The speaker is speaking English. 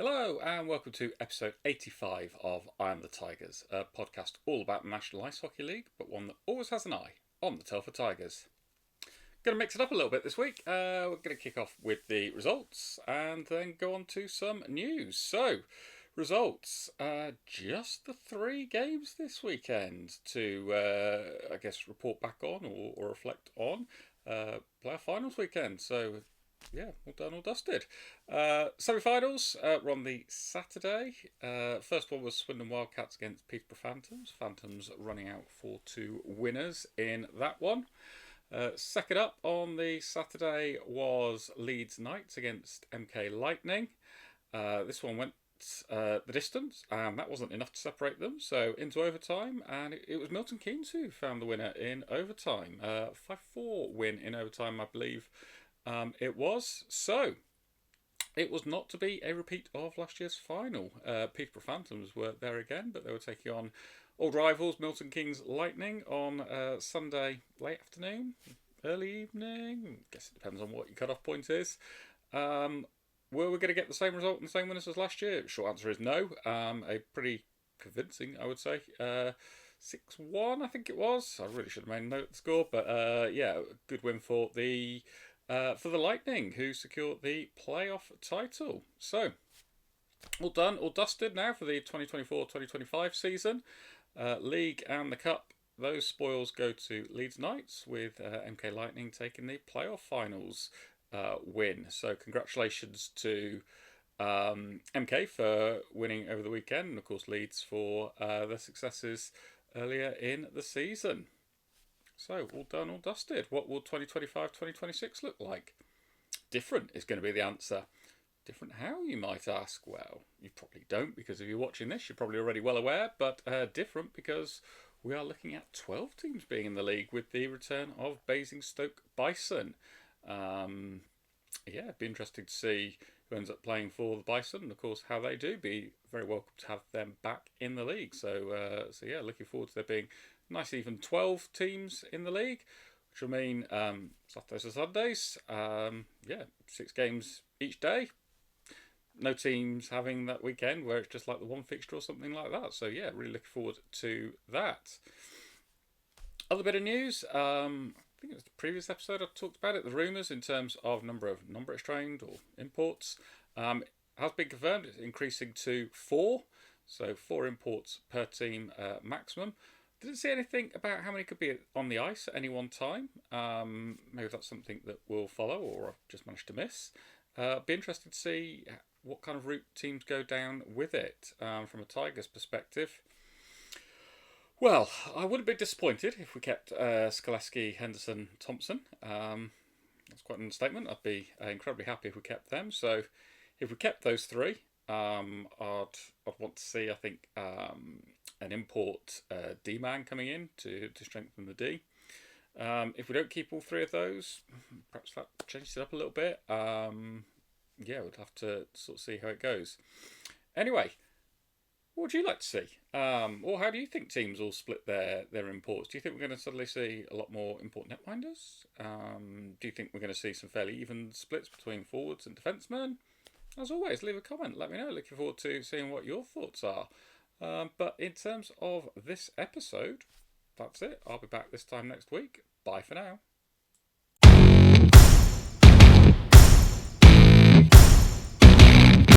Hello and welcome to episode 85 of IOnTheTigers, a podcast all about the National Ice Hockey League, but one that always has an eye on the Telford Tigers. Going to mix it up a little bit this week. We're going to kick off with the results and then go on to some news. So, results. Just the 3 games this weekend to, report back on or reflect on. Playoff finals weekend. So, yeah, all done, all dusted. Semi-finals were on the Saturday. First one was Swindon Wildcats against Peterborough Phantoms. Phantoms running out for 2 winners in that one. Second up on the Saturday was Leeds Knights against MK Lightning. This one went the distance, and that wasn't enough to separate them, so into overtime, and it was Milton Keynes who found the winner in overtime. 5-4 win in overtime, I believe. It was. So, it was not to be a repeat of last year's final. Peterborough Phantoms were there again, but they were taking on old rivals Milton Keynes Lightning on Sunday late afternoon, early evening. I guess it depends on what your cut-off point is. Were we going to get the same result and the same winners as last year? Short answer is no. A pretty convincing, I would say. 6-1, I think it was. I really should have made a note of the score, but good win for the Lightning, who secured the playoff title. So, all done, all dusted now for the 2024-2025 season. League and the Cup, those spoils go to Leeds Knights, with MK Lightning taking the playoff finals win. So, congratulations to MK for winning over the weekend, and of course Leeds for their successes earlier in the season. So, all done, all dusted. What will 2025-2026 look like? Different is going to be the answer. Different how, you might ask? Well, you probably don't, because if you're watching this, you're probably already well aware, but different because we are looking at 12 teams being in the league with the return of Basingstoke Bison. It'd be interesting to see who ends up playing for the Bison, and of course how they do. Be very welcome to have them back in the league. So looking forward to there being nice even 12 teams in the league, which will mean Saturdays and Sundays. 6 games each day. No teams having that weekend where it's just like the one fixture or something like that. So really looking forward to that. Other bit of news. I think it was the previous episode I talked about it. The rumours in terms of number of non-British-trained or imports has been confirmed. It's increasing to 4. So 4 imports per team maximum. Didn't see anything about how many could be on the ice at any one time. Maybe that's something that will follow, or I've just managed to miss. Be interested to see what kind of route teams go down with it from a Tigers perspective. Well, I wouldn't be disappointed if we kept Skaleski, Henderson, Thompson. That's quite an understatement. I'd be incredibly happy if we kept them. So if we kept those 3, I'd want to see, I think, an import D-man coming in to strengthen the D. If we don't keep all 3 of those, perhaps that changes it up a little bit. We'd have to sort of see how it goes. Anyway, what would you like to see? Or how do you think teams will split their imports? Do you think we're going to suddenly see a lot more import netminders? Do you think we're going to see some fairly even splits between forwards and defencemen? As always, leave a comment. Let me know. Looking forward to seeing what your thoughts are. But in terms of this episode, that's it. I'll be back this time next week. Bye for now.